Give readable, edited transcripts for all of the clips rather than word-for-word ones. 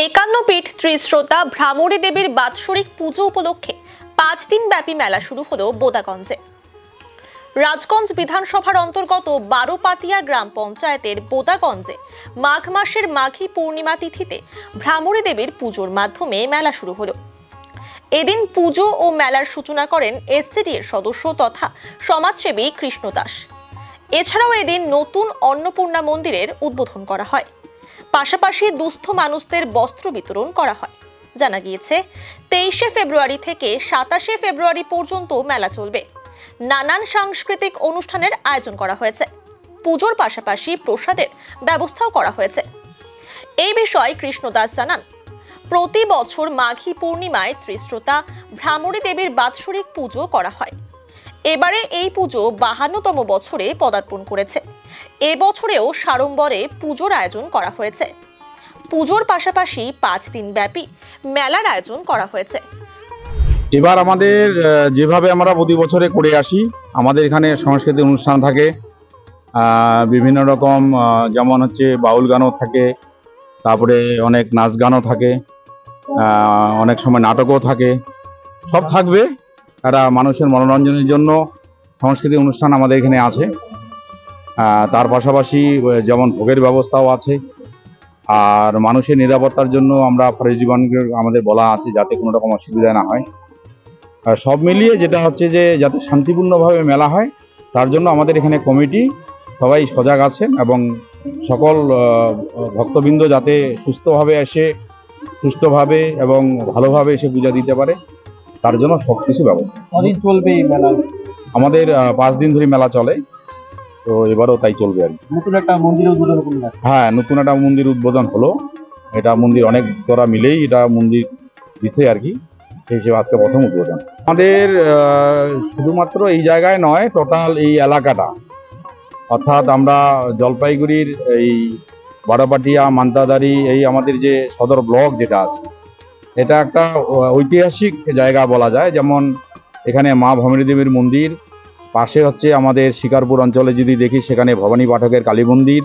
একান্ন পীঠ ত্রিশ্রোতা ভ্রামরী দেবীর বাৎসরিক পুজো উপলক্ষে 5 দিন ব্যাপী মেলা শুরু হলো বোদাগঞ্জে। রাজগঞ্জ বিধানসভার অন্তর্গত বারোপাতিয়া গ্রাম পঞ্চায়েতের বোদাগঞ্জে মাঘ মাসের মাঘী পূর্ণিমা তিথিতে ভ্রামরী দেবীর পুজোর মাধ্যমে মেলা শুরু হলো। এদিন পুজো ও মেলার সূচনা করেন এসসিডি এর সদস্য তথা সমাজসেবী কৃষ্ণ দাস। এছাড়াও এদিন নতুন অন্নপূর্ণা মন্দিরের উদ্বোধন করা হয়, পাশাপাশি দুস্থ মানুষদের বস্ত্র বিতরণ করা হয়। জানা গিয়েছে 23শে ফেব্রুয়ারি থেকে 27শে ফেব্রুয়ারি পর্যন্ত মেলা চলবে। নানান সাংস্কৃতিক অনুষ্ঠানের আয়োজন করা হয়েছে। পুজোর পাশাপাশি প্রসাদের ব্যবস্থাও করা হয়েছে। এই বিষয়ে কৃষ্ণ দাস জানান, প্রতি বছর মাঘী পূর্ণিমায় ত্রিশ্রোতা ভ্রামরী দেবীর বাৎসরিক পুজো করা হয়। এবারে এই পুজো 52তম বছরে পদার্পণ করেছে। এবছরেও সাড়ম্বরে পুজোর আয়োজন করা হয়েছে। পুজোর পাশাপাশি 5 দিন ব্যাপী মেলার আয়োজন করা হয়েছে। এবার আমাদের যেভাবে আমরা প্রতি বছরে করে আসি, আমাদের এখানে সাংস্কৃতিক অনুষ্ঠান থাকে, বিভিন্ন রকম, যেমন হচ্ছে বাউল গানও থাকে, তারপরে অনেক নাচ গানও থাকে, অনেক সময় নাটকও থাকে, সব থাকবে। একটা মানুষের মনোরঞ্জনের জন্য সাংস্কৃতিক অনুষ্ঠান আমাদের এখানে আছে। তার পাশাপাশি যেমন ভোগের ব্যবস্থাও আছে। আর মানুষের নিরাপত্তার জন্য আমরা ফরেস্ট ডিপার্টমেন্টকে আমাদের বলা আছে যাতে কোনো রকম অসুবিধা না হয়। সব মিলিয়ে যেটা হচ্ছে যে যাতে শান্তিপূর্ণভাবে মেলা হয়, তার জন্য আমাদের এখানে কমিটি সবাই সজাগ আছেন এবং সকল ভক্তবৃন্দ যাতে সুস্থভাবে এসে সুস্থভাবে এবং ভালোভাবে এসে পূজা দিতে পারে, তার জন্য সব কিছু ব্যবস্থা। কদিন চলবে এই মেলা? আমাদের 5 দিন ধরে মেলা চলে, তো এবারও তাই চলবে আর কি। নতুন একটা মন্দির উদ্বোধন করলেন? হ্যাঁ, নতুন একটা মন্দির উদ্বোধন হলো। এটা মন্দির অনেক করা মিলেই এটা মন্দির দিছে আর কি, সেই হিসেবে আজকে প্রথম উদ্বোধন। আমাদের শুধুমাত্র এই জায়গায় নয়, টোটাল এই এলাকাটা, অর্থাৎ আমরা জলপাইগুড়ির এই বারোপাটিয়া, মান্তাদারি, এই আমাদের যে সদর ব্লক যেটা আছে, এটা একটা ঐতিহাসিক জায়গা বলা যায়। যেমন এখানে মা ভ্রামরী দেবীর মন্দির, পাশে হচ্ছে আমাদের শিকারপুর অঞ্চলে যদি দেখি সেখানে ভবানী পাঠকের কালী মন্দির।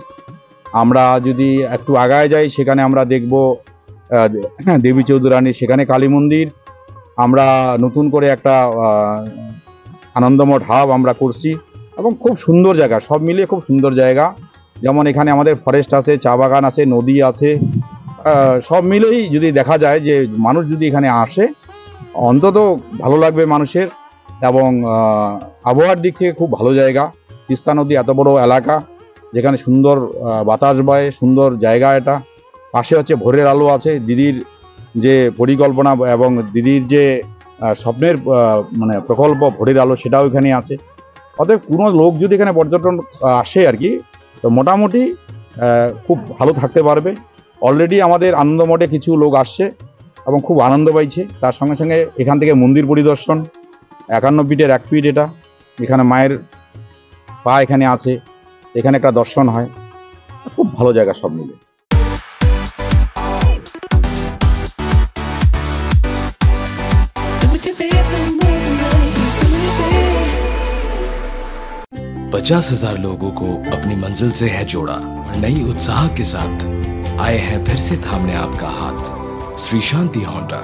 আমরা যদি একটু আগায় যাই সেখানে আমরা দেখব দেবী চৌধুরানী, সেখানে কালী মন্দির। আমরা নতুন করে একটা আনন্দমঠ হাব আমরা করছি এবং খুব সুন্দর জায়গা, সব মিলিয়ে খুব সুন্দর জায়গা। যেমন এখানে আমাদের ফরেস্ট আছে, চা বাগান আছে, নদী আছে, সব মিলেই যদি দেখা যায় যে মানুষ যদি এখানে আসে অন্তত ভালো লাগবে মানুষের। এবং আবহাওয়ার দিক থেকে খুব ভালো জায়গা। তিস্তা নদী এত বড় এলাকা, যেখানে সুন্দর বাতাস বয়, সুন্দর জায়গা এটা। পাশে হচ্ছে ভোরের আলো আছে, দিদির যে পরিকল্পনা এবং দিদির যে স্বপ্নের মানে প্রকল্প ভোরের আলো, সেটাও এখানে আছে। অতএব কোনো লোক যদি এখানে পর্যটন আসে আর কি, তো মোটামুটি খুব ভালো থাকতে পারবে। অলরেডি আমাদের আনন্দমঠে কিছু লোক আসছে এবং খুব আনন্দ পাইছে। তার সঙ্গে সঙ্গে এখান থেকে মন্দির পরিদর্শন, 51 পীঠের 1 পীঠ এটা, এখানে মায়ের পা এখানে আছে, এখানে একটা দর্শন হয়। খুব ভালো জায়গা সব মিলে। पचास 50,000 लोगों को अपनी मंजिल से है जोड़ा। नई उत्साह के साथ आए हैं फिर से थामने आपका हाथ। श्री शांति होंडा।